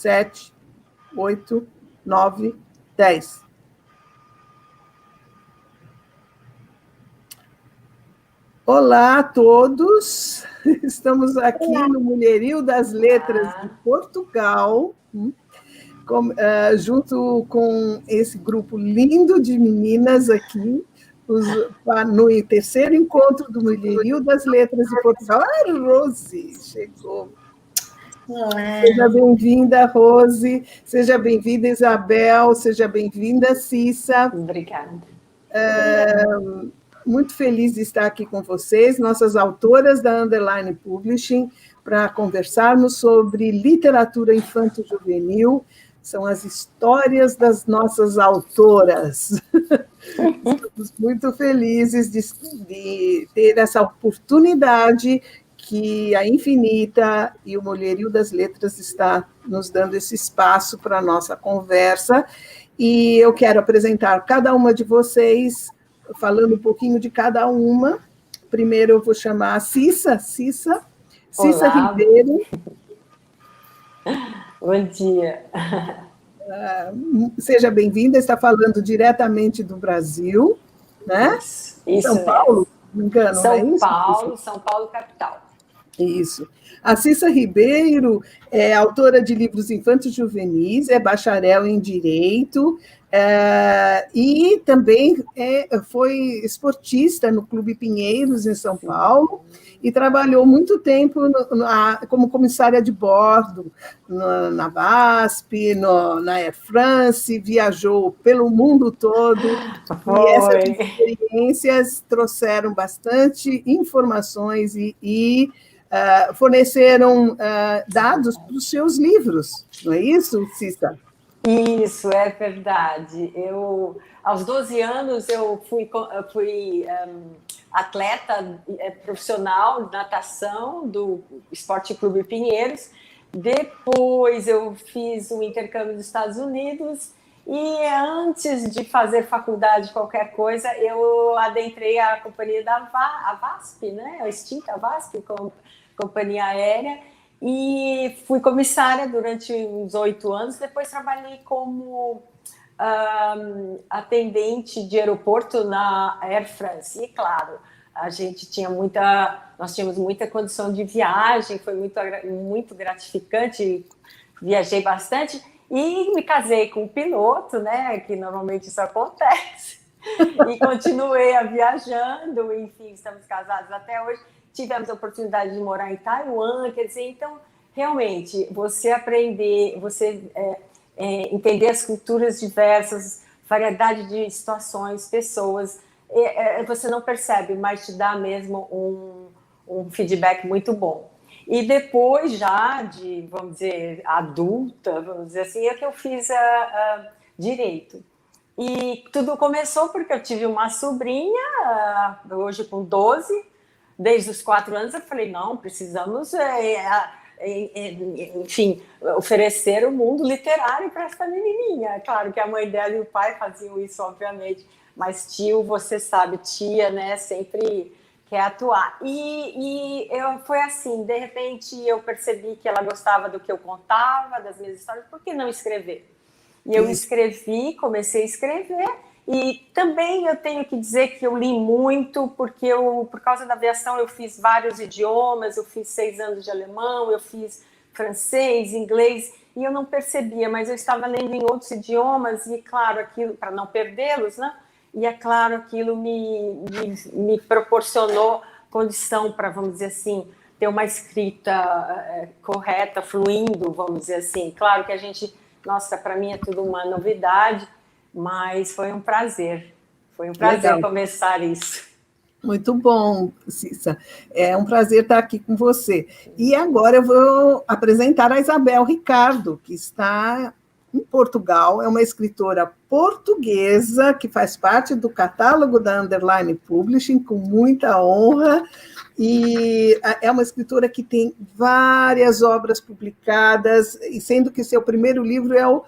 7, 8, 9, 10. Olá a todos, estamos aqui no Mulherio das Letras de Portugal, junto com esse grupo lindo de meninas aqui, no terceiro encontro do Mulherio das Letras de Portugal. Ah, Rose, chegou. Olá. Seja bem-vinda, Rose, seja bem-vinda, Isabel, seja bem-vinda, Cissa. Obrigada. Muito feliz de estar aqui com vocês, nossas autoras da Underline Publishing, para conversarmos sobre literatura infanto-juvenil. São as histórias das nossas autoras. Estamos muito felizes de ter essa oportunidade que a Infinita e o Mulherio das Letras está nos dando esse espaço para a nossa conversa. E eu quero apresentar cada uma de vocês, falando um pouquinho de cada uma. Primeiro eu vou chamar a Cissa Ribeiro. Bom dia. Seja bem-vinda, está falando diretamente do Brasil, né? Isso São Paulo, não me engano, São Paulo, capital. Isso. A Cissa Ribeiro é autora de livros infantos juvenis, é bacharel em Direito, e também foi esportista no Clube Pinheiros, em São Paulo, e trabalhou muito tempo como comissária de bordo na VASP, na Air France, viajou pelo mundo todo, e essas experiências trouxeram bastante informações e forneceram dados para os seus livros, não é isso, Cissa? Isso, é verdade. Aos 12 anos, eu fui atleta profissional de natação do Esporte Clube Pinheiros. Depois, eu fiz um intercâmbio nos Estados Unidos e, antes de fazer faculdade, qualquer coisa, eu adentrei a companhia a VASP, né? A extinta VASP, companhia aérea, e fui comissária durante uns 8 anos. Depois trabalhei como atendente de aeroporto na Air France. E, claro, nós tínhamos muita condição de viagem, foi muito gratificante, viajei bastante e me casei com um piloto, né, que normalmente isso acontece, e continuei viajando, enfim, estamos casados até hoje. Tivemos a oportunidade de morar em Taiwan, quer dizer, então, realmente, você aprender, entender as culturas diversas, variedade de situações, pessoas, você não percebe, mas te dá mesmo um feedback muito bom. E depois, já de, vamos dizer, adulta, vamos dizer assim, é que eu fiz Direito. E tudo começou porque eu tive uma sobrinha, hoje com 12. Desde os 4 anos eu falei, não, precisamos, enfim, oferecer o mundo literário para essa menininha. Claro que a mãe dela e o pai faziam isso, obviamente, mas tio, você sabe, tia, né, sempre quer atuar. Foi assim, de repente eu percebi que ela gostava do que eu contava, das minhas histórias, por que não escrever? E eu escrevi, comecei a escrever. E também eu tenho que dizer que eu li muito, porque por causa da aviação, eu fiz vários idiomas, eu fiz 6 anos de alemão, eu fiz francês, inglês, e eu não percebia, mas eu estava lendo em outros idiomas, e claro, aquilo, para não perdê-los, né? E é claro, aquilo me proporcionou condição para, vamos dizer assim, ter uma escrita correta, fluindo, vamos dizer assim. Claro que nossa, para mim é tudo uma novidade, mas foi um prazer. Foi um prazer Legal. Começar isso. Muito bom, Cissa. É um prazer estar aqui com você. E agora eu vou apresentar a Isabel Ricardo, que está em Portugal, é uma escritora portuguesa que faz parte do catálogo da Underline Publishing, com muita honra, e é uma escritora que tem várias obras publicadas, e sendo que seu primeiro livro é o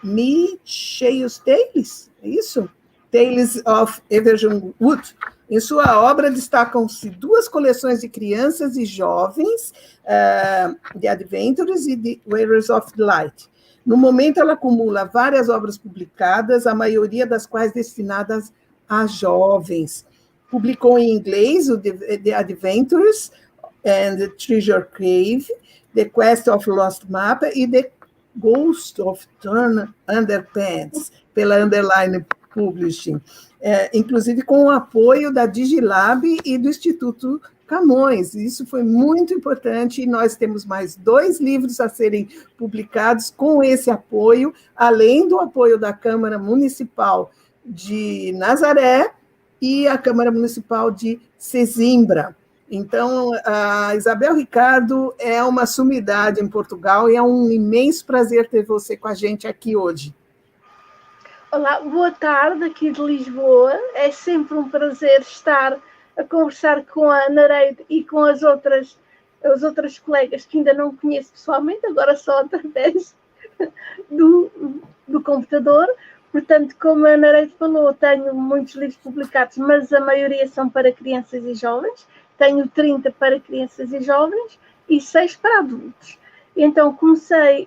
Me Cheios Tales, é isso? Tales of Everton Wood. Em sua obra destacam-se 2 coleções de crianças e jovens, The Adventures e The Wearers of Light. No momento, ela acumula várias obras publicadas, a maioria das quais destinadas a jovens. Publicou em inglês o The Adventures and the Treasure Cave, The Quest of Lost Map e The Ghost of Turn Underpants, pela Underline Publishing, inclusive com o apoio da Digilab e do Instituto Camões. Isso foi muito importante, e nós temos mais 2 livros a serem publicados com esse apoio, além do apoio da Câmara Municipal de Nazaré e a Câmara Municipal de Sesimbra. Então, a Isabel Ricardo é uma sumidade em Portugal e é um imenso prazer ter você com a gente aqui hoje. Olá, boa tarde aqui de Lisboa. É sempre um prazer estar a conversar com a Nereide e com as outras colegas que ainda não conheço pessoalmente, agora só através do computador. Portanto, como a Nereide falou, tenho muitos livros publicados, mas a maioria são para crianças e jovens. Tenho 30 para crianças e jovens e 6 para adultos. Então,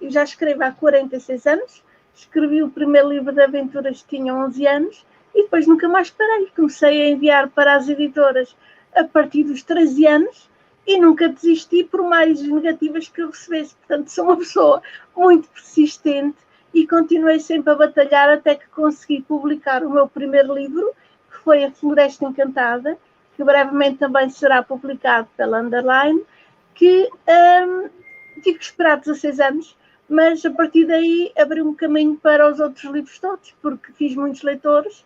já escrevo há 46 anos, escrevi o primeiro livro de aventuras que tinha 11 anos e depois nunca mais parei. Comecei a enviar para as editoras a partir dos 13 anos e nunca desisti por mais negativas que eu recebesse. Portanto, sou uma pessoa muito persistente e continuei sempre a batalhar até que consegui publicar o meu primeiro livro, que foi A Floresta Encantada, que brevemente também será publicado pela Underline, que tive que esperar 16 anos, mas a partir daí abriu um caminho para os outros livros todos, porque fiz muitos leitores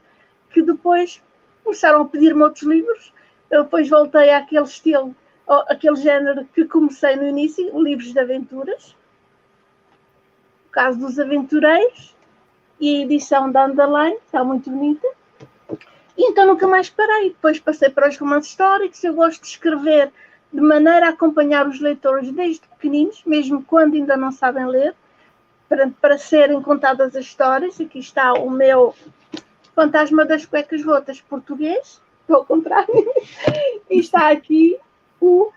que depois começaram a pedir-me outros livros. Eu depois voltei àquele estilo, àquele género que comecei no início, livros de aventuras. O caso dos Aventureiros e a edição da Underline, está muito bonita. E então nunca mais parei. Depois passei para os romances históricos. Eu gosto de escrever de maneira a acompanhar os leitores desde pequeninos, mesmo quando ainda não sabem ler, para serem contadas as histórias. Aqui está o meu Fantasma das Cuecas Rotas português, ao contrário, e está aqui o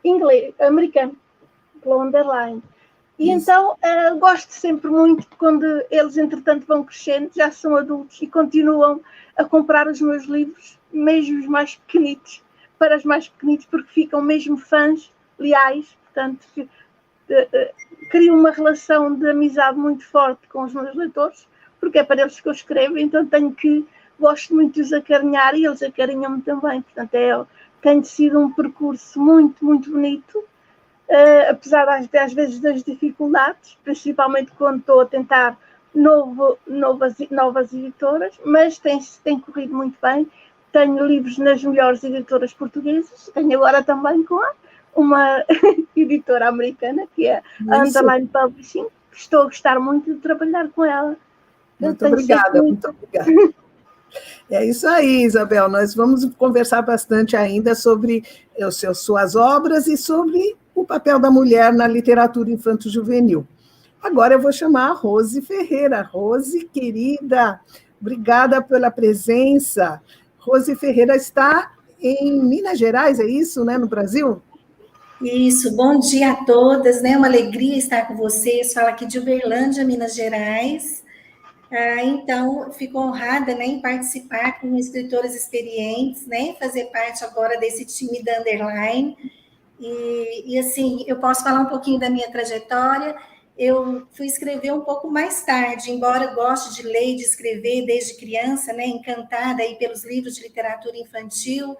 inglês, americano, pelo Underline. E então gosto sempre muito quando eles, entretanto, vão crescendo, já são adultos e continuam a comprar os meus livros, mesmo os mais pequenitos, para os mais pequenitos, porque ficam mesmo fãs leais. Portanto, crio uma relação de amizade muito forte com os meus leitores, porque é para eles que eu escrevo, então gosto muito de os acarinhar e eles acarinham-me também. Portanto, tem sido um percurso muito, muito bonito, apesar às vezes das dificuldades, principalmente quando estou a tentar novas editoras, mas tem corrido muito bem. Tenho livros nas melhores editoras portuguesas, tenho agora também com uma editora americana, que é a Underline Publishing. Estou a gostar muito de trabalhar com ela. Muito obrigada, muito obrigada. É isso aí, Isabel. Nós vamos conversar bastante ainda sobre suas obras e sobre o papel da mulher na literatura infanto-juvenil. Agora eu vou chamar a Rose Ferreira. Rose, querida, obrigada pela presença. Rose Ferreira está em Minas Gerais, é isso, né, no Brasil? Isso, bom dia a todas, né? Uma alegria estar com vocês. Falo aqui de Uberlândia, Minas Gerais. Então, fico honrada, né, em participar com escritoras experientes, né, fazer parte agora desse time da Underline. E assim, eu posso falar um pouquinho da minha trajetória. Eu fui escrever um pouco mais tarde, embora goste de ler e de escrever desde criança, né, encantada aí pelos livros de literatura infantil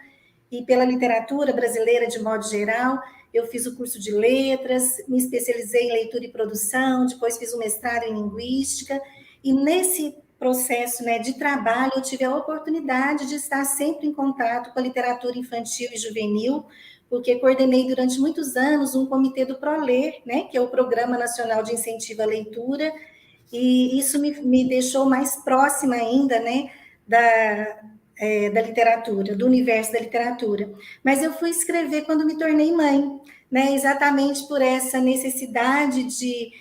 e pela literatura brasileira de modo geral. Eu fiz o curso de letras, me especializei em leitura e produção, depois fiz o mestrado em linguística, e nesse processo, né, de trabalho eu tive a oportunidade de estar sempre em contato com a literatura infantil e juvenil, porque coordenei durante muitos anos um comitê do ProLer, né, que é o Programa Nacional de Incentivo à Leitura, e isso me deixou mais próxima ainda, né, da literatura, do universo da literatura. Mas eu fui escrever quando me tornei mãe, né, exatamente por essa necessidade de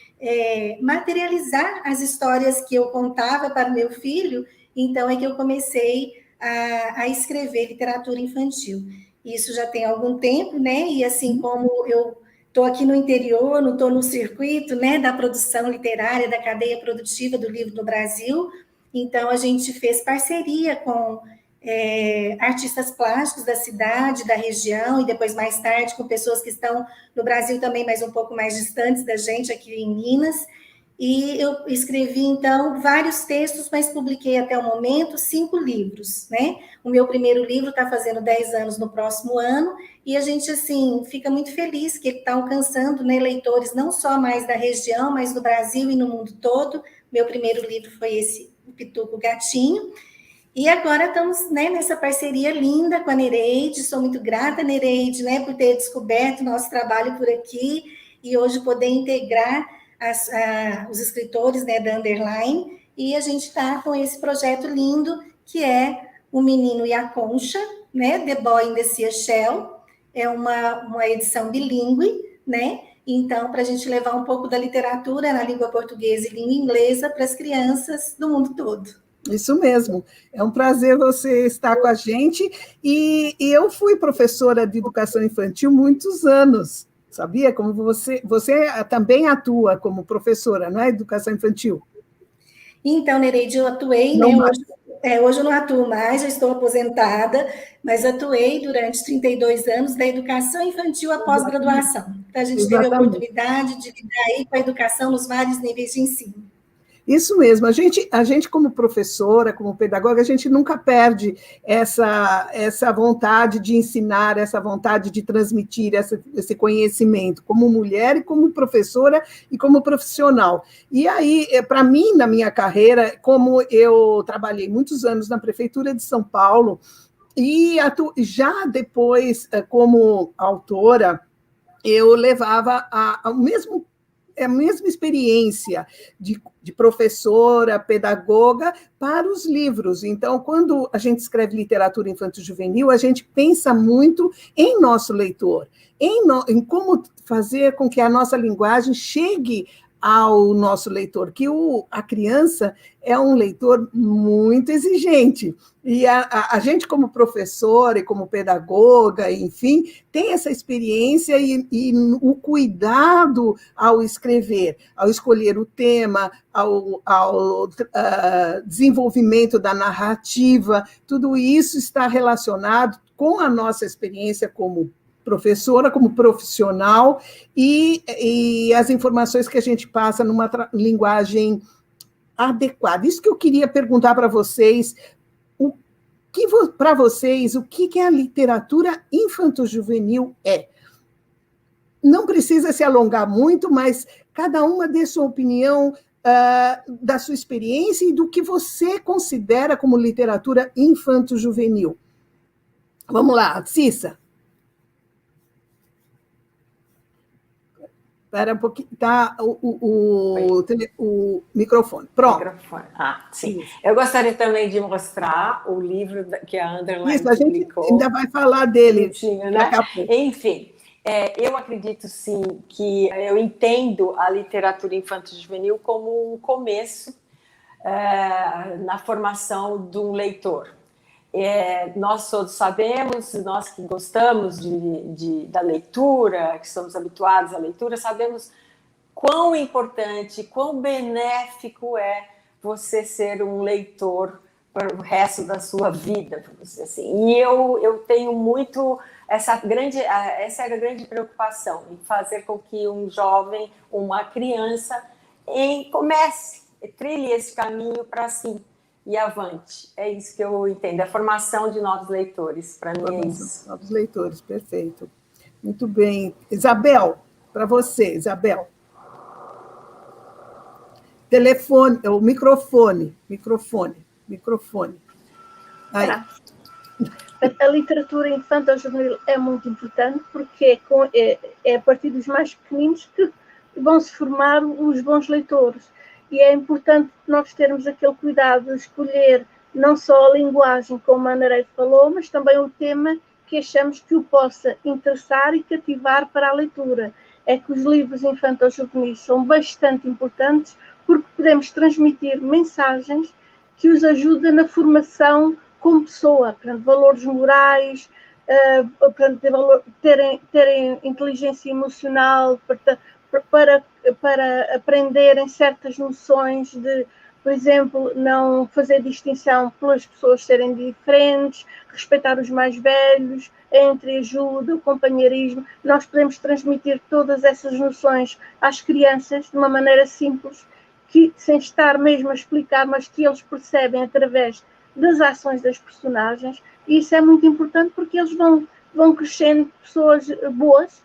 materializar as histórias que eu contava para o meu filho então é que eu comecei a escrever literatura infantil. Isso já tem algum tempo, né? E assim como eu estou aqui no interior, não estou no circuito, né, da produção literária, da cadeia produtiva do livro no Brasil, então a gente fez parceria com artistas plásticos da cidade, da região, e depois, mais tarde, com pessoas que estão no Brasil também, mas um pouco mais distantes da gente, aqui em Minas. E eu escrevi, então, vários textos, mas publiquei até o momento 5 livros, né? O meu primeiro livro está fazendo 10 anos no próximo ano, e a gente, assim, fica muito feliz que ele está alcançando, né, leitores não só mais da região, mas no Brasil e no mundo todo. Meu primeiro livro foi esse, O Pituco Gatinho. E agora estamos, né, nessa parceria linda com a Nereide. Sou muito grata, Nereide, né, por ter descoberto nosso trabalho por aqui e hoje poder integrar os escritores, né, da Underline. E a gente está com esse projeto lindo, que é O Menino e a Concha, né, The Boy in the Seashell. É uma edição bilíngue, né? Então, para a gente levar um pouco da literatura na língua portuguesa e língua inglesa para as crianças do mundo todo. Isso mesmo, é um prazer você estar com a gente, e eu fui professora de educação infantil muitos anos, sabia? Como você também atua como professora, não é? Educação infantil. Então, Nereide, eu atuei, não, né? Hoje eu não atuo mais, já estou aposentada, mas atuei durante 32 anos da educação infantil após graduação. Então, a gente teve a oportunidade de lidar aí com a educação nos vários níveis de ensino. Isso mesmo, a gente como professora, como pedagoga, a gente nunca perde essa vontade de ensinar, essa vontade de transmitir esse conhecimento, como mulher e como professora e como profissional. E aí, para mim, na minha carreira, como eu trabalhei muitos anos na Prefeitura de São Paulo, e já depois, como autora, eu levava a mesma experiência de professora, pedagoga, para os livros. Então, quando a gente escreve literatura infanto-juvenil, a gente pensa muito em nosso leitor, em como fazer com que a nossa linguagem chegue ao nosso leitor, que a criança é um leitor muito exigente, e a gente como professora e como pedagoga, enfim, tem essa experiência e o cuidado ao escrever, ao escolher o tema, ao desenvolvimento da narrativa, tudo isso está relacionado com a nossa experiência como professora, como profissional, e as informações que a gente passa numa linguagem adequada. Isso que eu queria perguntar para vocês, para vocês, o que a literatura infanto-juvenil é? Não precisa se alongar muito, mas cada uma dê sua opinião, da sua experiência e do que você considera como literatura infanto-juvenil. Vamos lá, Cissa. Espera um pouquinho, tá o microfone. Pronto. Microfone. Sim. Isso. Eu gostaria também de mostrar o livro que a Underline Isso, a gente ainda vai falar dele. Né? Enfim, eu acredito, sim, que eu entendo a literatura infanto-juvenil como um começo na formação de um leitor. Nós todos sabemos, nós que gostamos da leitura, que estamos habituados à leitura, sabemos quão importante, quão benéfico é você ser um leitor para o resto da sua vida, vamos dizer assim. E eu tenho muito essa é a grande preocupação, em fazer com que um jovem, uma criança, trilhe esse caminho para si. E avante. É isso que eu entendo. A formação de novos leitores, para mim é isso. Novos leitores, perfeito. Muito bem. Isabel, para você, Isabel. Telefone, o microfone. Aí. A literatura infanto-juvenil é muito importante porque é a partir dos mais pequeninos que vão se formar os bons leitores. E é importante nós termos aquele cuidado de escolher não só a linguagem, como a Nereide falou, mas também o tema que achamos que o possa interessar e cativar para a leitura. É que os livros infanto-juvenis são bastante importantes porque podemos transmitir mensagens que os ajuda na formação como pessoa, portanto, valores morais, portanto, terem inteligência emocional para aprenderem certas noções de, por exemplo, não fazer distinção pelas pessoas serem diferentes, respeitar os mais velhos, a entreajuda, o companheirismo. Nós podemos transmitir todas essas noções às crianças de uma maneira simples, que, sem estar mesmo a explicar, mas que eles percebem através das ações das personagens, e isso é muito importante porque eles vão crescendo pessoas boas,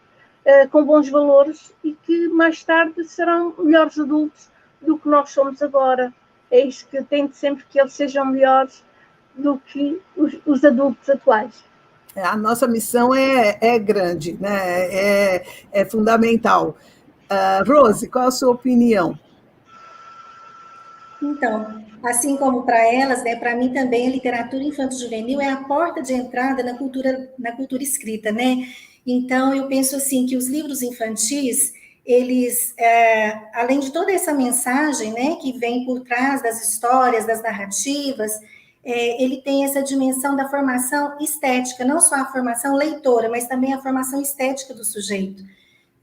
com bons valores, e que mais tarde serão melhores adultos do que nós somos agora. É isso que tento sempre, que eles sejam melhores do que os adultos atuais. A nossa missão é grande, né? É fundamental. Rose, qual a sua opinião? Então, assim como para elas, né, para mim também a literatura infanto-juvenil é a porta de entrada na cultura escrita, né? Então, eu penso assim que os livros infantis, eles, além de toda essa mensagem, né, que vem por trás das histórias, das narrativas, ele tem essa dimensão da formação estética, não só a formação leitora, mas também a formação estética do sujeito.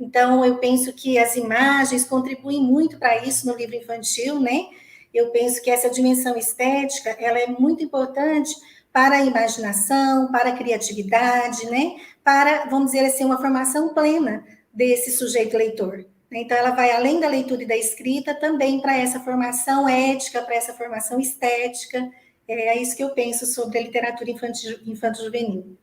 Então, eu penso que as imagens contribuem muito para isso no livro infantil, né? Eu penso que essa dimensão estética, ela é muito importante para a imaginação, para a criatividade, né? Para, vamos dizer assim, uma formação plena desse sujeito leitor. Então, ela vai além da leitura e da escrita também para essa formação ética, para essa formação estética. É isso que eu penso sobre a literatura infanto-juvenil.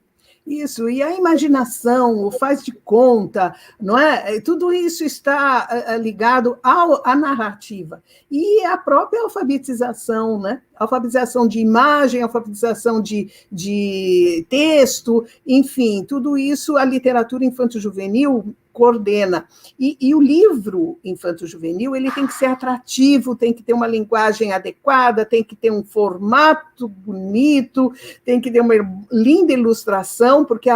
Isso, e a imaginação, o faz de conta, não é? Tudo isso está ligado à narrativa. E a própria alfabetização, né? Alfabetização de imagem, alfabetização de texto, enfim, tudo isso a literatura infanto-juvenil coordena. E o livro infanto-juvenil, ele tem que ser atrativo, tem que ter uma linguagem adequada, tem que ter um formato bonito, tem que ter uma linda ilustração, porque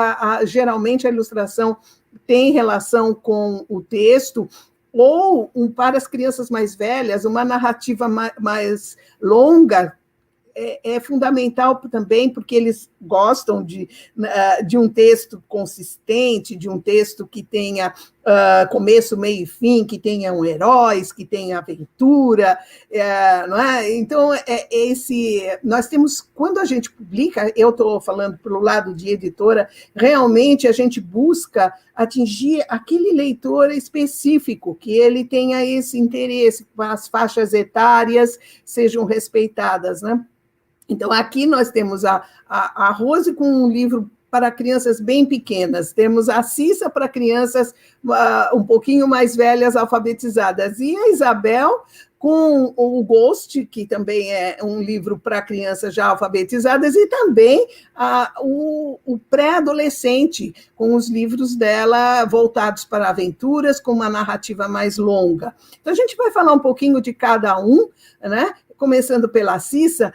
geralmente a ilustração tem relação com o texto, ou para as crianças mais velhas, uma narrativa mais longa, é fundamental também, porque eles gostam de um texto consistente, de um texto que tenha começo, meio e fim, que tenha heróis, que tenha aventura, não é? Então, nós temos, quando a gente publica, eu estou falando pelo lado de editora, realmente a gente busca atingir aquele leitor específico, que ele tenha esse interesse, que as faixas etárias sejam respeitadas, né? Então, aqui nós temos a Rose com um livro para crianças bem pequenas, temos a Cissa para crianças um pouquinho mais velhas, alfabetizadas, e a Isabel com o Ghost, que também é um livro para crianças já alfabetizadas, e também o pré-adolescente, com os livros dela voltados para aventuras, com uma narrativa mais longa. Então, a gente vai falar um pouquinho de cada um, né? Começando pela Cissa,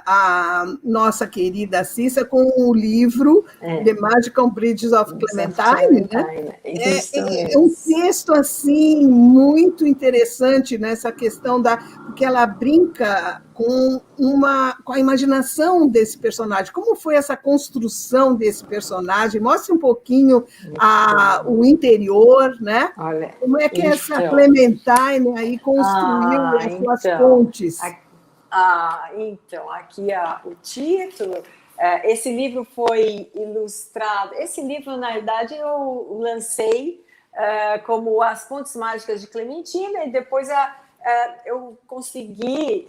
a nossa querida Cissa, com o livro The Magical Bridges of Clementine, né? É um texto assim muito interessante nessa questão porque ela brinca com a imaginação desse personagem. Como foi essa construção desse personagem? Mostre um pouquinho o interior, né? Olha, como é que essa Clementine aí construiu as suas pontes? Então, aqui o título. Esse livro foi ilustrado. Esse livro, na verdade, eu lancei como As Pontes Mágicas de Clementina, e depois eu consegui,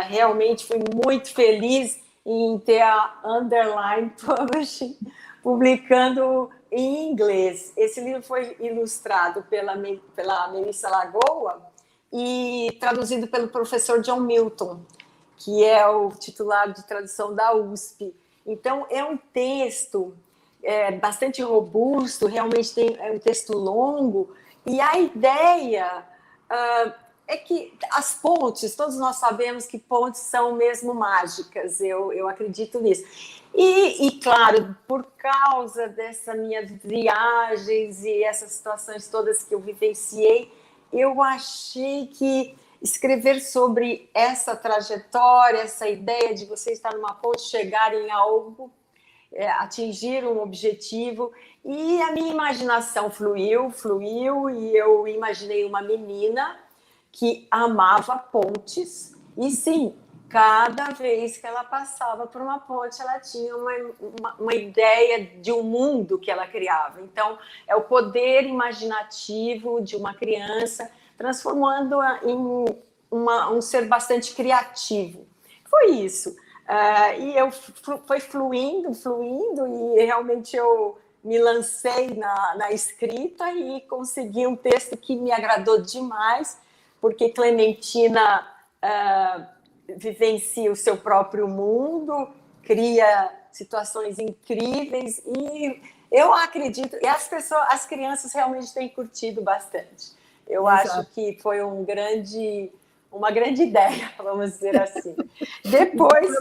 realmente fui muito feliz em ter a Underline Publishing publicando em inglês. Esse livro foi ilustrado pela Melissa Lagoa e traduzido pelo professor John Milton, que é o titular de tradução da USP. Então, é um texto bastante robusto, realmente é um texto longo, e a ideia é que as pontes, todos nós sabemos que pontes são mesmo mágicas, eu acredito nisso. E, claro, por causa dessa minha viagens e essas situações todas que eu vivenciei, eu achei que escrever sobre essa trajetória, essa ideia de você estar numa ponte, chegar em algo, atingir um objetivo. E a minha imaginação fluiu, e eu imaginei uma menina que amava pontes, e sim, cada vez que ela passava por uma ponte, ela tinha uma ideia de um mundo que ela criava. Então, é o poder imaginativo de uma criança transformando-a em um ser bastante criativo. Foi isso. E foi fluindo, e realmente eu me lancei na escrita e consegui um texto que me agradou demais, porque Clementina vivencia o seu próprio mundo, cria situações incríveis, e eu acredito, e as crianças realmente têm curtido bastante. Eu acho que foi uma grande ideia, vamos dizer assim. Depois,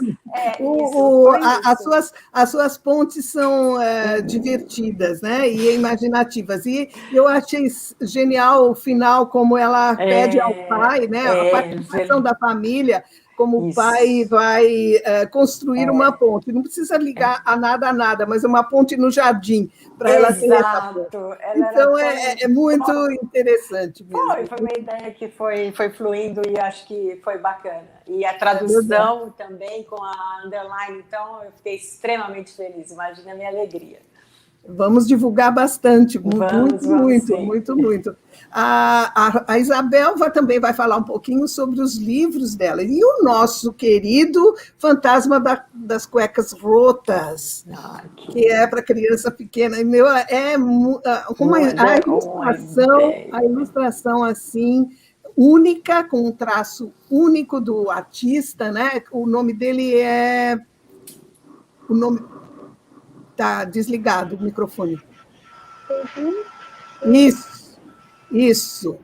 as suas pontes são divertidas, né? E imaginativas. E eu achei genial o final, como ela pede ao pai, né? A participação da família, como o pai vai construir uma ponte. Não precisa ligar a nada, mas uma ponte no jardim, para ela ter essa ponte. Então, é muito interessante mesmo. Foi uma ideia que foi fluindo, e acho que foi bacana. E a tradução também, com a underline, então eu fiquei extremamente feliz. Imagina a minha alegria. Vamos divulgar bastante, muito. A Isabel também vai falar um pouquinho sobre os livros dela. E o nosso querido Fantasma das Cuecas Rotas, que é para criança pequena. A ilustração assim, única, com um traço único do artista, né? O nome dele Está desligado o microfone. Isso.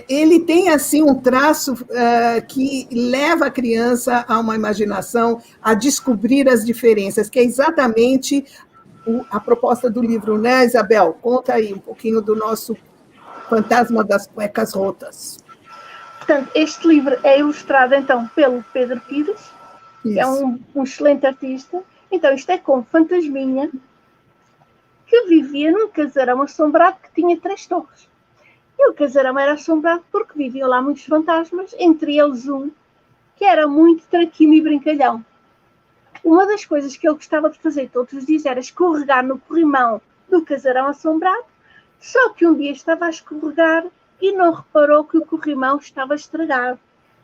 Ele tem assim um traço que leva a criança a uma imaginação, a descobrir as diferenças, que é exatamente a proposta do livro, né, Isabel? Conta aí um pouquinho do nosso Fantasma das Cuecas Rotas. Portanto, este livro é ilustrado, então, pelo Pedro Pires, que é um excelente artista. Então, isto é com Fantasminha, que vivia num casarão assombrado que tinha 3 torres. E o casarão era assombrado porque viviam lá muitos fantasmas, entre eles um que era muito traquino e brincalhão. Uma das coisas que ele gostava de fazer todos os dias era escorregar no corrimão do casarão assombrado, só que um dia estava a escorregar e não reparou que o corrimão estava estragado.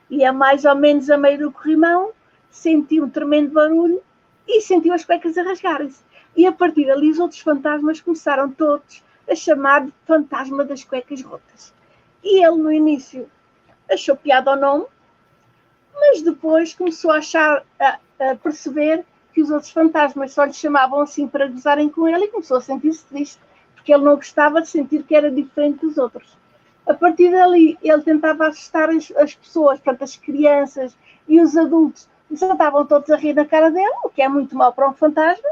E mais ou menos a meio do corrimão, sentiu um tremendo barulho e sentiu as cuecas a rasgarem-se. E a partir dali os outros fantasmas começaram todos a chamar de Fantasma das Cuecas Rotas. E ele, no início, achou piada ao nome, mas depois começou a perceber que os outros fantasmas só lhe chamavam assim para gozarem com ele, e começou a sentir-se triste, porque ele não gostava de sentir que era diferente dos outros. A partir dali, ele tentava assustar as pessoas, portanto, as crianças e os adultos, e só estavam todos a rir na cara dele, o que é muito mau para um fantasma.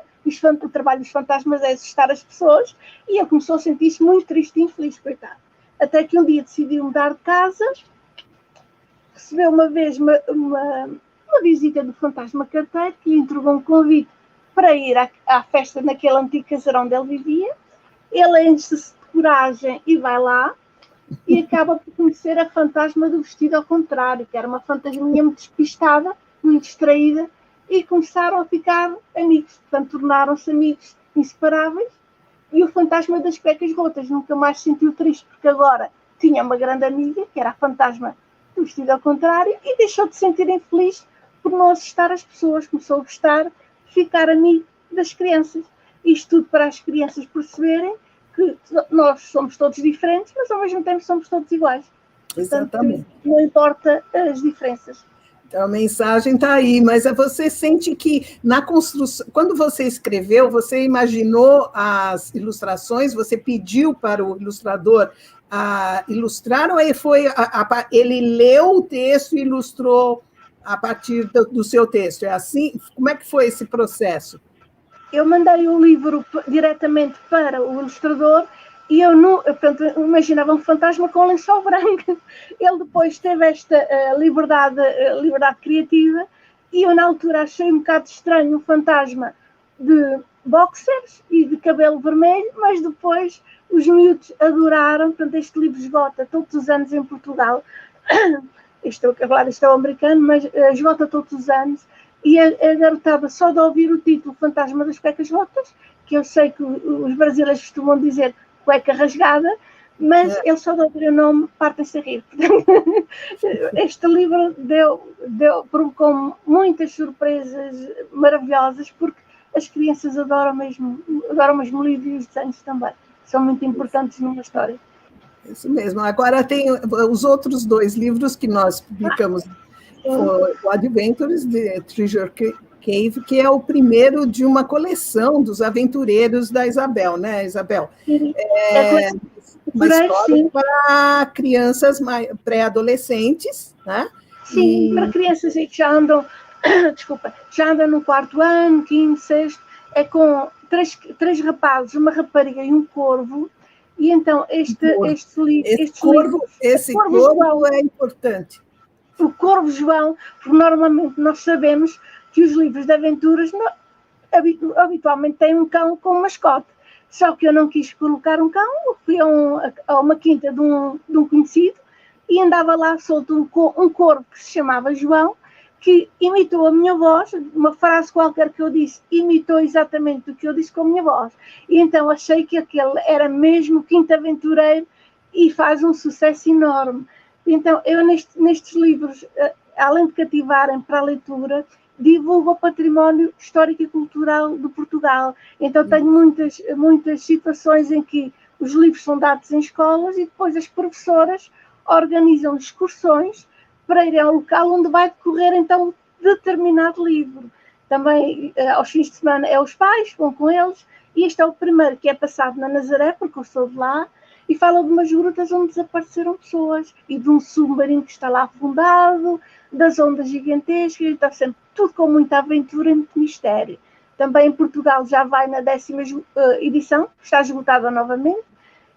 O trabalho dos fantasmas é assustar as pessoas, e ele começou a sentir-se muito triste e infeliz, coitado. Até que um dia decidiu mudar de casa, recebeu uma vez uma visita do fantasma carteiro, que lhe entregou um convite para ir à festa naquele antigo casarão onde ele vivia. Ele enche-se de coragem e vai lá, e acaba por conhecer a fantasma do vestido ao contrário, que era uma fantasminha muito despistada, muito distraída, e começaram a ficar amigos. Portanto, tornaram-se amigos inseparáveis, e o Fantasma das Cuecas Rotas nunca mais se sentiu triste, porque agora tinha uma grande amiga, que era a fantasma do vestido ao contrário, e deixou de se sentir infeliz por não assustar as pessoas, começou a gostar de ficar amigo das crianças. Isto tudo para as crianças perceberem que nós somos todos diferentes, mas ao mesmo tempo somos todos iguais. Exatamente. Portanto, não importa as diferenças. Então, a mensagem está aí, mas você sente que na construção, quando você escreveu, você imaginou as ilustrações, você pediu para o ilustrador ilustrar, ou ele leu o texto e ilustrou a partir do seu texto? É assim? Como é que foi esse processo? Eu mandei o livro diretamente para o ilustrador, E eu não, portanto, imaginava um fantasma com lençol branco. Ele depois teve esta liberdade criativa, e eu na altura achei um bocado estranho o fantasma de boxers e de cabelo vermelho, mas depois os miúdos adoraram. Portanto, este livro esgota todos os anos em Portugal. Isto é o americano, mas esgota todos os anos, e a garotada só de ouvir o título Fantasma das Cuecas Rotas, que eu sei que os brasileiros costumam dizer cueca rasgada, mas eles só de ouvir o nome partem-se a rir. Este livro provocou muitas surpresas maravilhosas, porque as crianças adoram mesmo o livro, e os desenhos também. São muito importantes numa história. Isso mesmo. Agora tem os outros 2 livros que nós publicamos, o Adventures de Treasure Cave, que é o primeiro de uma coleção dos aventureiros da Isabel, né, Isabel? Uma história para crianças pré-adolescentes, né? Sim, para crianças que já andam, já andam no 4º ano, 5º, 6º, é com 3 rapazes, uma rapariga e um corvo. E então esse corvo é importante. O Corvo João, porque normalmente nós sabemos que os livros de aventuras habitualmente têm um cão como mascote. Só que eu não quis colocar um cão, fui a uma quinta de um conhecido, e andava lá solto um corvo que se chamava João, que imitou a minha voz, uma frase qualquer que eu disse, imitou exatamente o que eu disse com a minha voz. E então achei que aquele era mesmo quinto aventureiro, e faz um sucesso enorme. Então, eu nestes livros, além de cativarem para a leitura, divulgo o património histórico e cultural de Portugal. Então, tenho muitas situações em que os livros são dados em escolas, e depois as professoras organizam excursões para ir ao local onde vai decorrer, então, determinado livro. Também, aos fins de semana, os pais vão com eles, e este é o primeiro, que é passado na Nazaré, porque eu sou de lá, e fala de umas grutas onde desapareceram pessoas, e de um submarino que está lá afundado, das ondas gigantescas, e está sempre tudo com muita aventura e muito mistério. Também em Portugal já vai na 10ª edição, está esgotada novamente,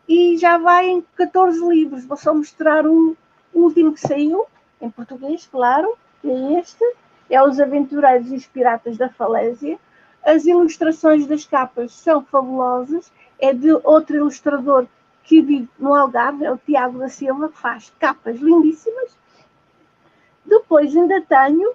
e já vai em 14 livros. Vou só mostrar o último que saiu, em português, claro, que é este, é Os Aventureiros e os Piratas da Falésia. As ilustrações das capas são fabulosas, é de outro ilustrador que vive no Algarve, é o Tiago da Silva, que faz capas lindíssimas. Depois ainda tenho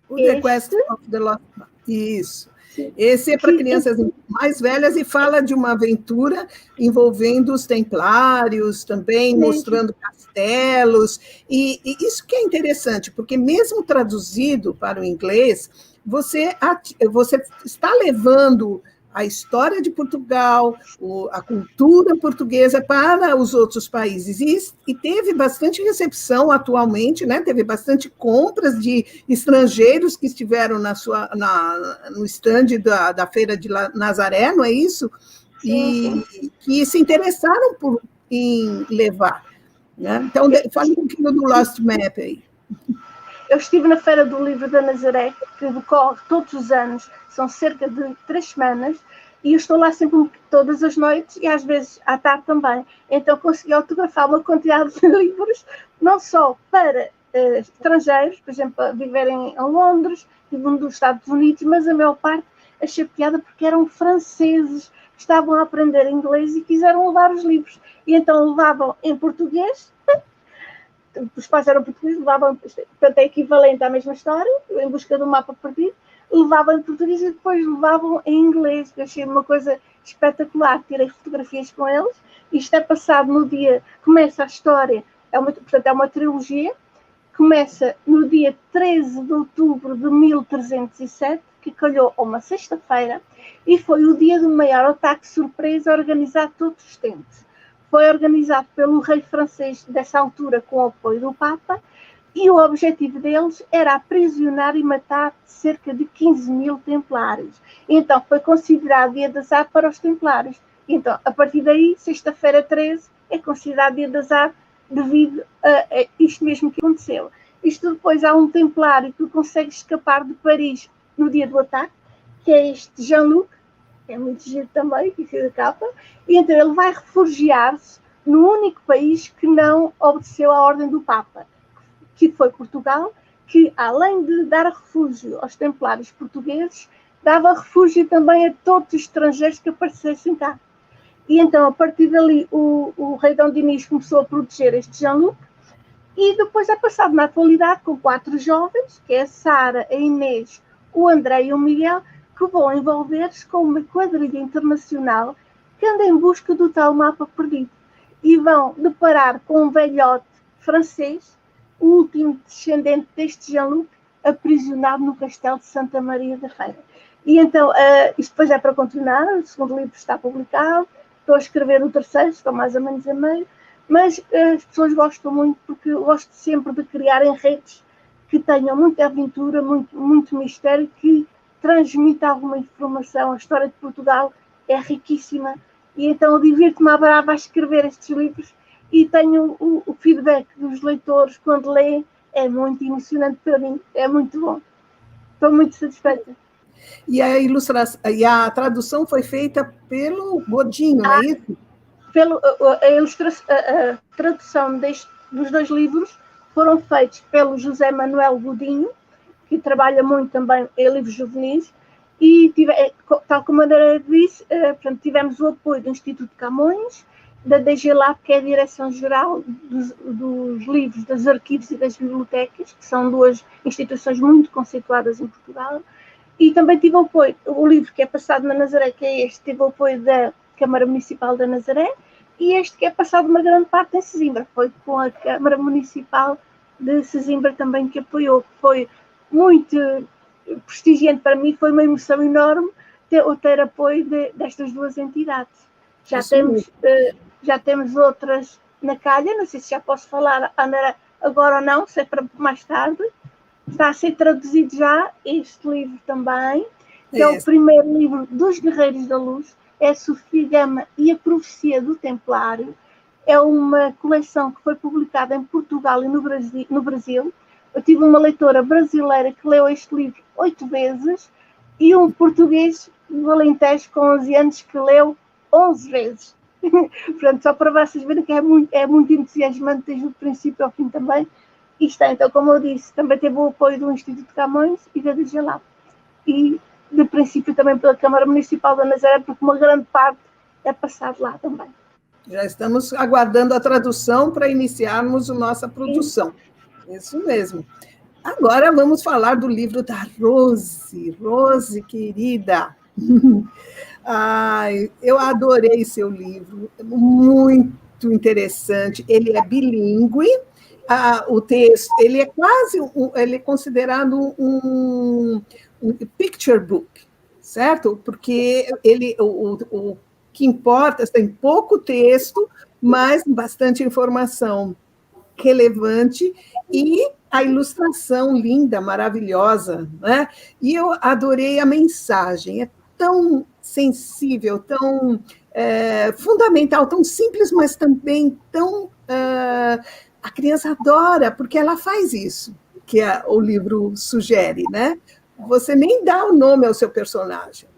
o The Quest of the Lost Man. Isso. Esse é para crianças mais velhas, e fala de uma aventura envolvendo os templários também, mostrando castelos, e isso que é interessante, porque mesmo traduzido para o inglês, você está levando a história de Portugal, a cultura portuguesa para os outros países. E teve bastante recepção atualmente, né? Teve bastante compras de estrangeiros que estiveram no stand da Feira de Nazaré, não é isso? E que se interessaram em levar. Né? Então, fale um pouquinho do Lost Map aí. Eu estive na Feira do Livro da Nazaré, que decorre todos os anos, são cerca de 3 semanas, e eu estou lá sempre todas as noites, e às vezes à tarde também. Então consegui autografar uma quantidade de livros, não só para estrangeiros, por exemplo, a viverem em Londres, e dos Estados Unidos, mas a maior parte achei piada, porque eram franceses que estavam a aprender inglês e quiseram levar os livros. E então levavam em português, os pais eram portugueses, levavam, portanto é equivalente à mesma história, em busca do mapa perdido, levavam em português e depois levavam em inglês, que eu achei uma coisa espetacular. Tirei fotografias com eles. Isto é passado no dia, começa a história, portanto é uma trilogia, começa no dia 13 de outubro de 1307, que calhou a uma sexta-feira, e foi o dia do maior ataque surpresa organizado de todos os tempos. Foi organizado pelo rei francês dessa altura, com o apoio do Papa, e o objetivo deles era aprisionar e matar cerca de 15.000 templários. Então foi considerado dia de azar para os templários. Então, a partir daí, sexta-feira 13 é considerado dia de azar devido a isto mesmo que aconteceu. Isto depois há um templário que consegue escapar de Paris no dia do ataque, que é este Jean-Luc, é muito giro também, que fica a capa, e então ele vai refugiar-se no único país que não obedeceu à ordem do Papa, que foi Portugal, que além de dar refúgio aos templários portugueses, dava refúgio também a todos os estrangeiros que aparecessem cá. E então, a partir dali, o rei Dom Dinis começou a proteger este Jean-Luc, e depois é passado na atualidade com 4 jovens, que é a Sara, a Inês, o André e o Miguel, que vão envolver-se com uma quadrilha internacional que anda em busca do tal mapa perdido. E vão deparar com um velhote francês, o último descendente deste Jean-Luc, aprisionado no castelo de Santa Maria da Feira. E então, isto depois é para continuar, o segundo livro está publicado, estou a escrever o terceiro, estou mais ou menos a meio, mas as pessoas gostam muito, porque eu gosto sempre de criar enredos que tenham muita aventura, muito mistério, que transmita alguma informação. A história de Portugal é riquíssima, e então eu divirto-me à brava a escrever estes livros, e tenho o feedback dos leitores quando leem, é muito emocionante para mim, é muito bom. Estou muito satisfeita. E a ilustração, e a tradução foi feita pelo Godinho, não é isso? A tradução dos 2 livros foram feitos pelo José Manuel Godinho, que trabalha muito também em livros juvenis, e tal como a Andrea disse, portanto, tivemos o apoio do Instituto Camões, da DG Lab, que é a Direção-Geral dos Livros, dos Arquivos e das Bibliotecas, que são 2 instituições muito conceituadas em Portugal, e também tive o apoio, o livro que é passado na Nazaré, que é este, teve o apoio da Câmara Municipal da Nazaré, e este que é passado uma grande parte em Sesimbra, foi com a Câmara Municipal de Sesimbra também que apoiou, foi muito prestigiante para mim, foi uma emoção enorme ter apoio destas 2 entidades. Já temos outras na calha, não sei se já posso falar agora ou não, se é para mais tarde. Está a ser traduzido já este livro também, que é o primeiro livro dos Guerreiros da Luz, é Sofia Gama e a Profecia do Templário. É uma coleção que foi publicada em Portugal e no Brasil. Eu tive uma leitora brasileira que leu este livro 8 vezes, e um português do Alentejo com 11 anos que leu 11 vezes. Portanto, só para vocês verem que é muito entusiasmante desde o princípio ao fim também. E está, então, como eu disse, também teve o apoio do Instituto Camões e da DG Lab. E, de princípio, também pela Câmara Municipal da Nazaré, porque uma grande parte é passado lá também. Já estamos aguardando a tradução para iniciarmos a nossa produção. Isso mesmo. Agora vamos falar do livro da Rose. Rose, querida. Ai, eu adorei seu livro, muito interessante. Ele é bilíngue. O texto, ele é ele é considerado um picture book, certo? Porque o que importa, tem pouco texto, mas bastante informação relevante, e a ilustração linda, maravilhosa, né? E eu adorei a mensagem, é tão sensível, tão fundamental, tão simples, mas também tão... a criança adora, porque ela faz isso, que o livro sugere, né? Você nem dá o nome ao seu personagem.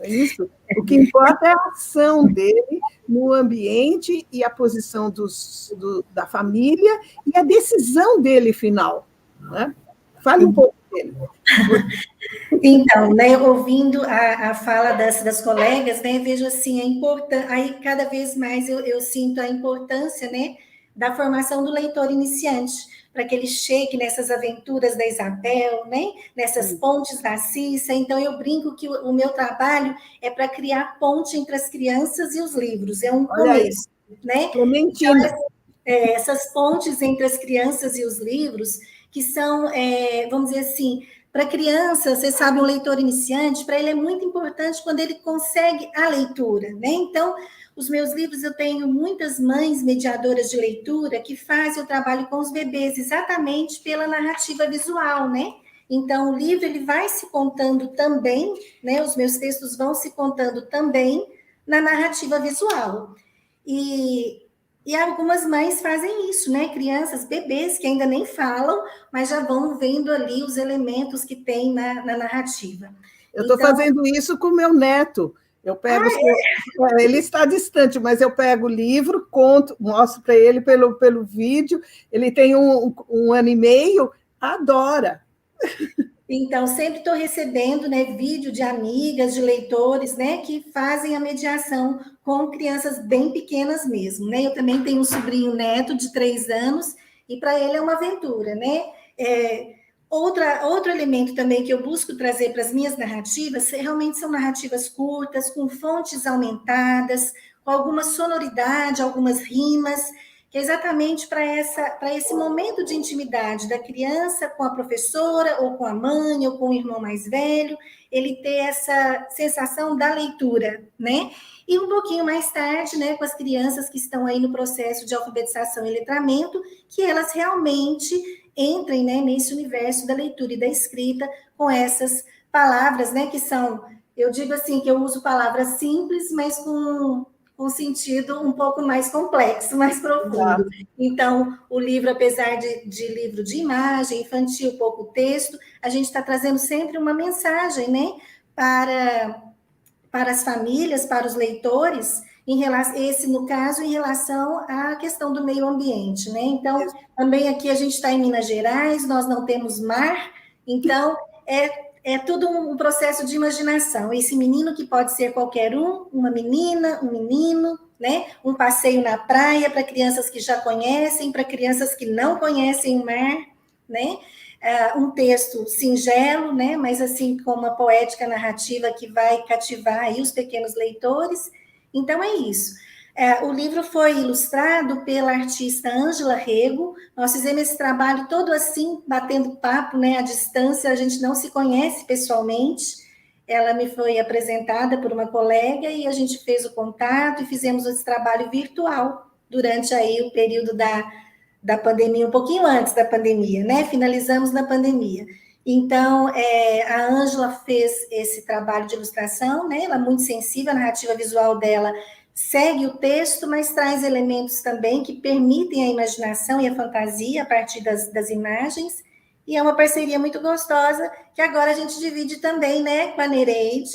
É isso? O que importa é a ação dele no ambiente e a posição da família e a decisão dele final, né? Fale um pouco dele. Então, né, ouvindo a fala das colegas, né, vejo assim a importância, aí cada vez mais eu sinto a importância, né, da formação do leitor iniciante, para que ele chegue nessas aventuras da Isabel, né, nessas pontes da Cissa. Então, eu brinco que o meu trabalho é para criar ponte entre as crianças e os livros, é um começo, né? Clementina. Então, essas pontes entre as crianças e os livros, que são, vamos dizer assim, para criança, você sabe, um leitor iniciante, para ele é muito importante quando ele consegue a leitura, né? Então, os meus livros, eu tenho muitas mães mediadoras de leitura que fazem o trabalho com os bebês exatamente pela narrativa visual, né? Então, o livro, ele vai se contando também, né? Os meus textos vão se contando também na narrativa visual. E algumas mães fazem isso, né? Crianças, bebês que ainda nem falam, mas já vão vendo ali os elementos que tem na narrativa. Eu estou fazendo isso com o meu neto. Eu pego, ele está distante, mas eu pego o livro, conto, mostro para ele pelo vídeo. Ele tem um ano e meio, adora. Então, sempre estou recebendo, né, vídeo de amigas, de leitores, né, que fazem a mediação com crianças bem pequenas mesmo, né? Eu também tenho um sobrinho neto de 3 anos, e para ele é uma aventura, né? Outro elemento também que eu busco trazer para as minhas narrativas, realmente são narrativas curtas, com fontes aumentadas, com alguma sonoridade, algumas rimas, que é exatamente para esse momento de intimidade da criança com a professora, ou com a mãe, ou com o irmão mais velho, ele ter essa sensação da leitura, né? E um pouquinho mais tarde, né, com as crianças que estão aí no processo de alfabetização e letramento, que elas realmente entrem, né, nesse universo da leitura e da escrita com essas palavras, né, que são, eu digo assim, que eu uso palavras simples, mas com um sentido um pouco mais complexo, mais profundo. Então, o livro, apesar de livro de imagem, infantil, pouco texto, a gente está trazendo sempre uma mensagem, né, para as famílias, para os leitores, no caso, em relação à questão do meio ambiente, né? Então, também aqui a gente está em Minas Gerais, nós não temos mar, então é tudo um processo de imaginação. Esse menino que pode ser qualquer um, uma menina, um menino, né? Um passeio na praia para crianças que já conhecem, para crianças que não conhecem o mar, né? Um texto singelo, né? Mas assim, com uma poética narrativa que vai cativar aí os pequenos leitores. Então, é isso. O livro foi ilustrado pela artista Ângela Rego. Nós fizemos esse trabalho todo assim, batendo papo, né, à distância, a gente não se conhece pessoalmente. Ela me foi apresentada por uma colega e a gente fez o contato e fizemos esse trabalho virtual durante aí o período da pandemia, um pouquinho antes da pandemia, né? Finalizamos na pandemia. Então, a Ângela fez esse trabalho de ilustração, né? Ela é muito sensível, a narrativa visual dela segue o texto, mas traz elementos também que permitem a imaginação e a fantasia a partir das imagens, e é uma parceria muito gostosa, que agora a gente divide também, né, com a Nereide,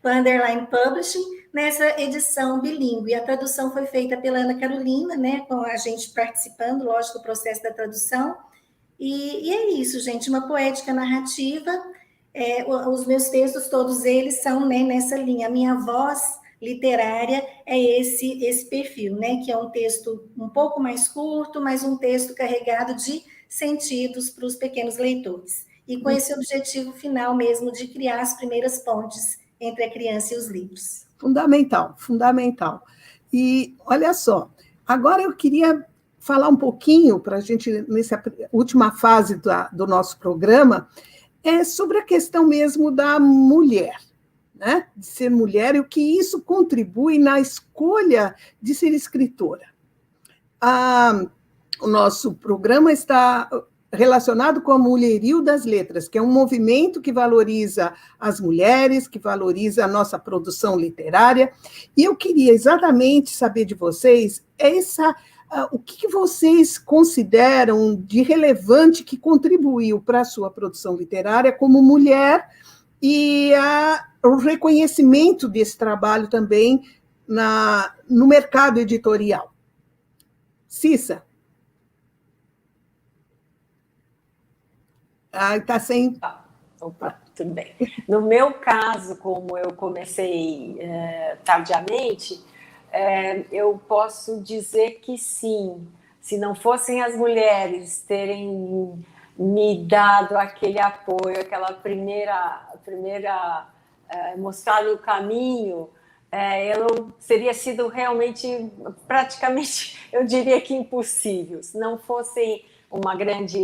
com a Underline Publishing, nessa edição bilíngue. A tradução foi feita pela Ana Carolina, né, com a gente participando, lógico, do processo da tradução, e é isso, gente, uma poética narrativa. Os meus textos, todos eles são, né, nessa linha. A minha voz literária é esse perfil, né, que é um texto um pouco mais curto, mas um texto carregado de sentidos para os pequenos leitores. E com esse objetivo final mesmo de criar as primeiras pontes entre a criança e os livros. Fundamental, fundamental. E olha só, agora eu queria falar um pouquinho, para a gente, nessa última fase do nosso programa, sobre a questão mesmo da mulher, né? De ser mulher e o que isso contribui na escolha de ser escritora. O nosso programa está relacionado com a Mulherio das Letras, que é um movimento que valoriza as mulheres, que valoriza a nossa produção literária, e eu queria exatamente saber de vocês o que vocês consideram de relevante que contribuiu para a sua produção literária como mulher e o reconhecimento desse trabalho também no mercado editorial. Cissa? Está sem... Opa, tudo bem. No meu caso, como eu comecei tardiamente, eu posso dizer que sim. Se não fossem as mulheres terem me dado aquele apoio, aquela primeira mostrado o caminho, eu teria sido realmente, praticamente, eu diria que impossível. Se não fossem uma grande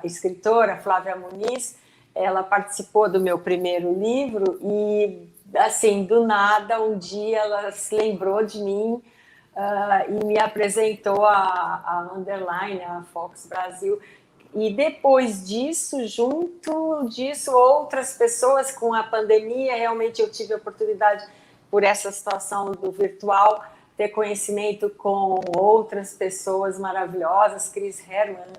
escritora, Flávia Muniz, ela participou do meu primeiro livro e, assim, do nada, um dia ela se lembrou de mim e me apresentou a Underline, a Fox Brasil. E depois disso, junto disso, outras pessoas, com a pandemia, realmente eu tive a oportunidade, por essa situação do virtual, ter conhecimento com outras pessoas maravilhosas. Cris Herman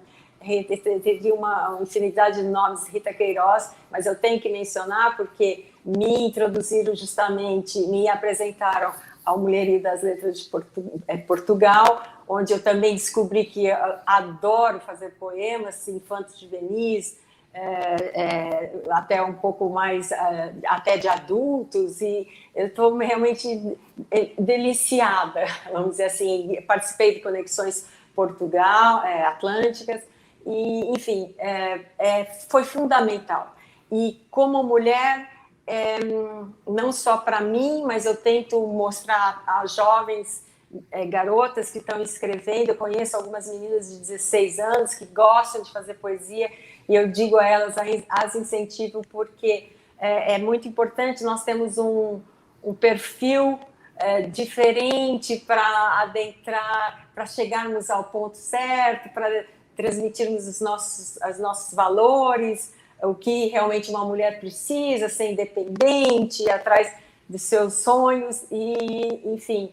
teria uma infinidade de nomes, Rita Queiroz, mas eu tenho que mencionar porque me introduziram justamente, me apresentaram ao Mulherio das Letras de Portugal, onde eu também descobri que eu adoro fazer poemas infantos juvenis, até um pouco mais, até de adultos, e eu estou realmente deliciada, vamos dizer assim. Participei de Conexões Portugal, Atlânticas, e, enfim, foi fundamental. E como mulher, não só para mim, mas eu tento mostrar a jovens garotas que estão escrevendo. Eu conheço algumas meninas de 16 anos que gostam de fazer poesia, e eu digo a elas, as incentivo, porque é muito importante. Nós temos um perfil diferente para adentrar, para chegarmos ao ponto certo, para transmitirmos os nossos valores, o que realmente uma mulher precisa, ser independente, ir atrás dos seus sonhos, e, enfim,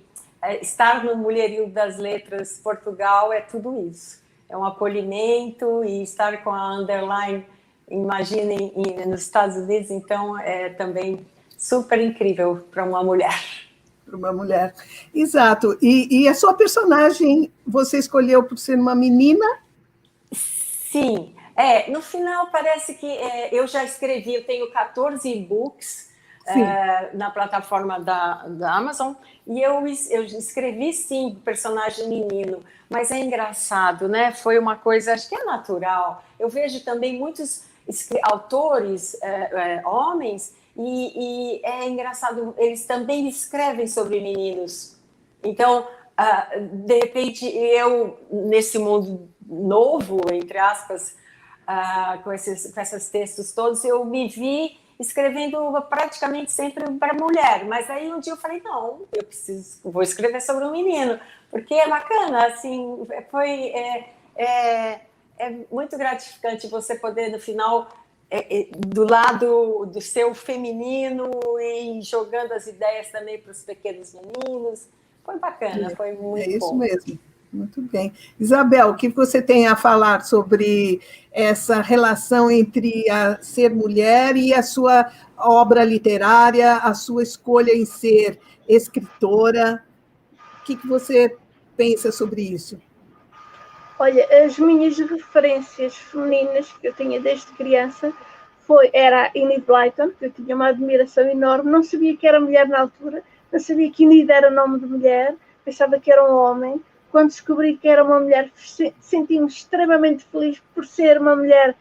estar no Mulherio das Letras Portugal é tudo isso. É um acolhimento, e estar com a Underline, imaginem, nos Estados Unidos, então é também super incrível para uma mulher. Para uma mulher, exato. E a sua personagem, você escolheu por ser uma menina? Sim. No final parece que eu já escrevi, eu tenho 14 e-books na plataforma da Amazon, e eu escrevi, sim, personagem menino, mas é engraçado, né? Foi uma coisa, acho que é natural. Eu vejo também muitos autores, homens, e é engraçado, eles também escrevem sobre meninos. Então, de repente, eu, nesse mundo novo, entre aspas, com esses textos todos, eu me vi escrevendo praticamente sempre para mulher, mas aí um dia eu falei, não, vou escrever sobre um menino, porque é bacana, assim, é muito gratificante você poder, no final, do lado do seu feminino, e jogando as ideias também para os pequenos meninos. Foi bacana, foi muito bom. É isso mesmo. Muito bem. Isabel, o que você tem a falar sobre essa relação entre ser mulher e a sua obra literária, a sua escolha em ser escritora? O que você pensa sobre isso? Olha, as minhas referências femininas que eu tinha desde criança era a Enid Blyton, que eu tinha uma admiração enorme. Não sabia que era mulher na altura, não sabia que Enid era nome de mulher, pensava que era um homem. Quando descobri que era uma mulher, senti-me extremamente feliz por ser uma mulher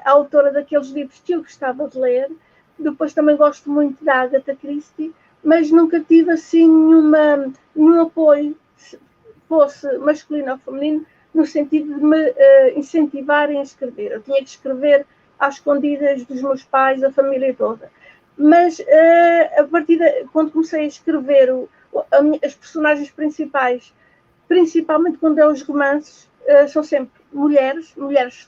autora daqueles livros que eu gostava de ler. Depois também gosto muito da Agatha Christie, mas nunca tive assim nenhum apoio, fosse masculino ou feminino, no sentido de me incentivarem a escrever. Eu tinha que escrever às escondidas dos meus pais, da família toda. Mas a partir quando comecei a escrever as personagens principais, principalmente quando é os romances, são sempre mulheres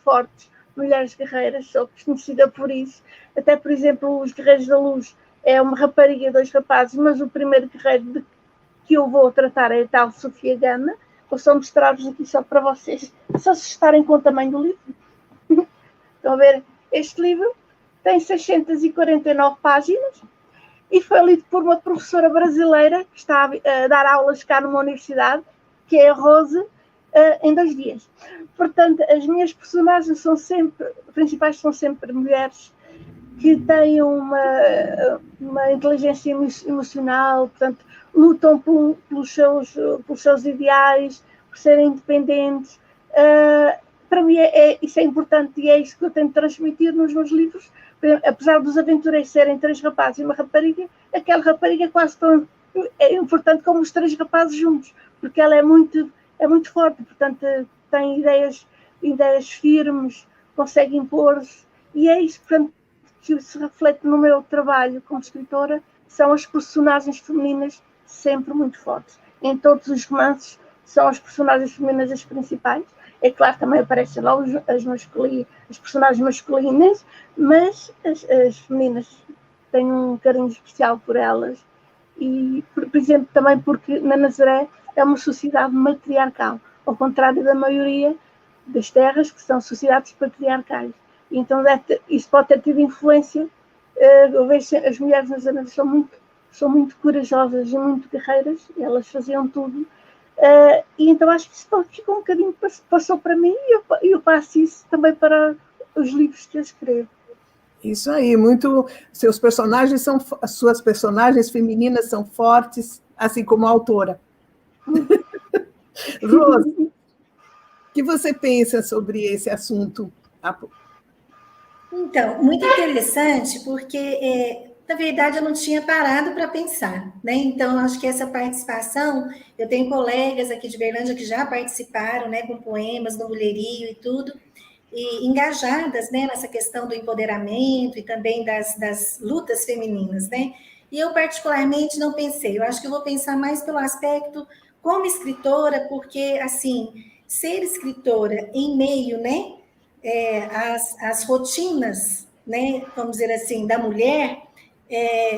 fortes, mulheres guerreiras, sou conhecida por isso. Até, por exemplo, Os Guerreiros da Luz é uma rapariga e 2 rapazes, mas o primeiro guerreiro que eu vou tratar é a tal Sofia Gama. Vou só mostrar-vos aqui só para vocês, só se estarem com o tamanho do livro. Estão a ver? Este livro tem 649 páginas e foi lido por uma professora brasileira que está a dar aulas cá numa universidade, que é a Rose, em 2 dias. Portanto, as minhas personagens principais são sempre mulheres que têm uma inteligência emocional, portanto, lutam pelos seus ideais, por serem independentes. Para mim isso é importante, e é isso que eu tento transmitir nos meus livros. Apesar dos aventureiros serem 3 rapazes e uma rapariga, aquela rapariga é quase tão importante como os 3 rapazes juntos, porque ela é muito forte, portanto tem ideias firmes, consegue impor-se, e é isso, portanto, que se reflete no meu trabalho como escritora. São as personagens femininas sempre muito fortes. Em todos os romances são as personagens femininas as principais. É claro, também aparecem lá as personagens masculinas, mas as femininas têm um carinho especial por elas. E, por exemplo, também porque na Nazaré é uma sociedade matriarcal, ao contrário da maioria, das terras, que são sociedades patriarcais. Então, isso pode ter tido influência. Eu vejo as mulheres nas zonas são muito corajosas e muito guerreiras, elas faziam tudo. E então acho que isso ficou um bocadinho, passou para mim, e eu passo isso também para os livros que eu escrevo. Isso aí, as suas personagens femininas são fortes, assim como a autora. Rose, o que você pensa sobre esse assunto? Então, muito interessante, porque, na verdade, eu não tinha parado para pensar, né? Então, acho que essa participação, eu tenho colegas aqui de Berlândia que já participaram, né, com poemas no Mulherio e tudo, e engajadas, né, nessa questão do empoderamento e também das lutas femininas, né? E eu, particularmente, não pensei. Eu acho que eu vou pensar mais pelo aspecto como escritora, porque, assim, ser escritora em meio, né, as rotinas, né, vamos dizer assim, da mulher,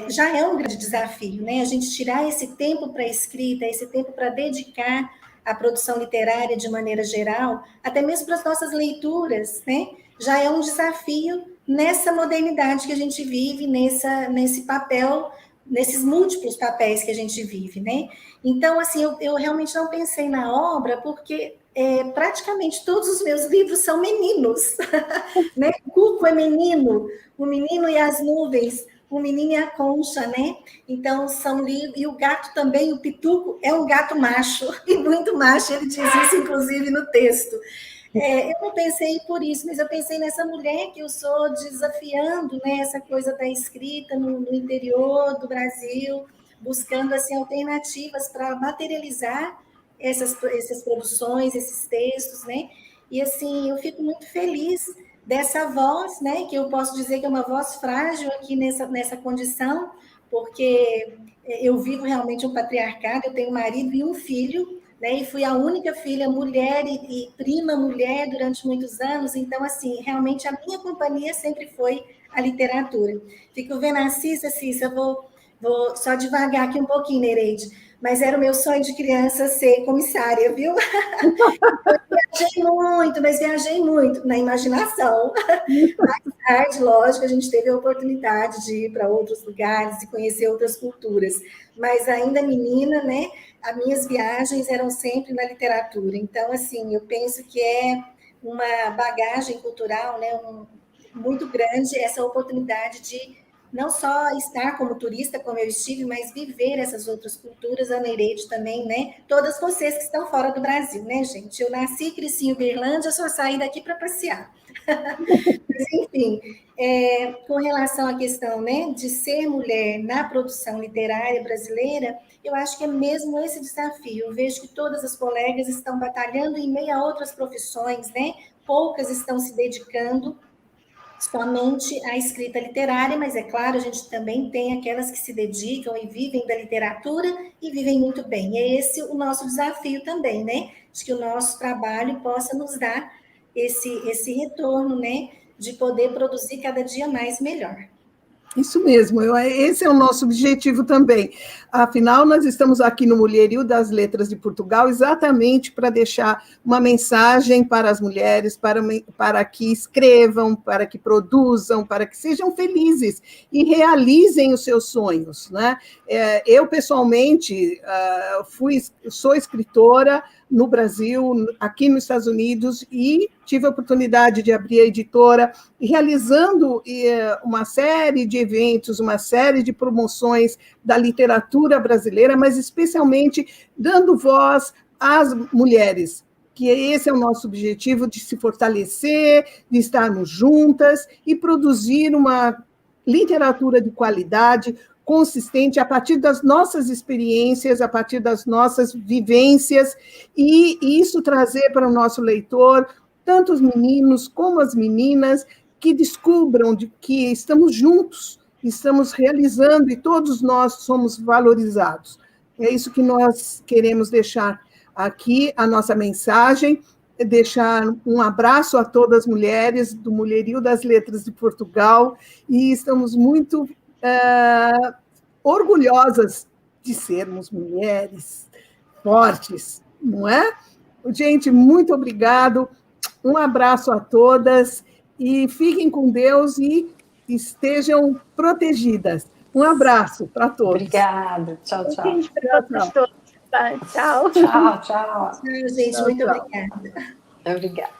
já é um grande desafio, né? A gente tirar esse tempo para a escrita, esse tempo para dedicar à produção literária de maneira geral, até mesmo para as nossas leituras, né? Já é um desafio nessa modernidade que a gente vive, nesse papel, nesses múltiplos papéis que a gente vive, né? Então, assim, eu realmente não pensei na obra, porque praticamente todos os meus livros são meninos, né? O Cuco é menino, O Menino e as Nuvens, O Menino e a Concha, né? Então, são livros, e o gato também, o Pituco, é um gato macho, e muito macho, ele diz isso, inclusive, no texto. Eu não pensei por isso, mas eu pensei nessa mulher que eu sou, desafiando, né, essa coisa da escrita no interior do Brasil, buscando assim, alternativas para materializar essas produções, esses textos, né? E assim, eu fico muito feliz dessa voz, né? Que eu posso dizer que é uma voz frágil aqui nessa condição, porque eu vivo realmente um patriarcado, eu tenho um marido e um filho, né? E fui a única filha mulher e prima mulher durante muitos anos, então, assim, realmente a minha companhia sempre foi a literatura. Fico vendo a Cissa, vou só devagar aqui um pouquinho, Nereide, mas era o meu sonho de criança ser comissária, viu? Viajei muito na imaginação. Mais tarde, lógico, a gente teve a oportunidade de ir para outros lugares e conhecer outras culturas, mas ainda menina, né? As minhas viagens eram sempre na literatura. Então, assim, eu penso que é uma bagagem cultural, né, muito grande essa oportunidade de não só estar como turista, como eu estive, mas viver essas outras culturas, a Nereide também, né? Todas vocês que estão fora do Brasil, né, gente? Eu nasci e cresci em Uberlândia, só saí daqui para passear. Mas, enfim, com relação à questão, né, de ser mulher na produção literária brasileira, eu acho que é mesmo esse desafio. Eu vejo que todas as colegas estão batalhando em meio a outras profissões, né? Poucas estão se dedicando somente à escrita literária, mas é claro, a gente também tem aquelas que se dedicam e vivem da literatura e vivem muito bem. É esse o nosso desafio também, né? De que o nosso trabalho possa nos dar esse retorno, né? De poder produzir cada dia mais melhor. Isso mesmo, esse é o nosso objetivo também. Afinal, nós estamos aqui no Mulherio das Letras de Portugal exatamente para deixar uma mensagem para as mulheres, para que escrevam, para que produzam, para que sejam felizes e realizem os seus sonhos, né? Eu, pessoalmente, sou escritora no Brasil, aqui nos Estados Unidos, e tive a oportunidade de abrir a editora, realizando uma série de eventos, uma série de promoções da literatura brasileira, mas especialmente dando voz às mulheres, que esse é o nosso objetivo, de se fortalecer, de estarmos juntas e produzir uma literatura de qualidade, consistente, a partir das nossas experiências, a partir das nossas vivências, e isso trazer para o nosso leitor, tanto os meninos como as meninas, que descubram que estamos juntos, estamos realizando, e todos nós somos valorizados. É isso que nós queremos deixar aqui, a nossa mensagem, deixar um abraço a todas as mulheres do Mulherio das Letras de Portugal, e estamos muito orgulhosas de sermos mulheres fortes, não é? Gente, muito obrigado. Um abraço a todas e fiquem com Deus e estejam protegidas. Um abraço para todos. Obrigada. Tchau, tchau. Beijinhos para vocês todos. Tá, tchau. Tchau, tchau. Tchau, gente. Muito obrigada. Obrigada.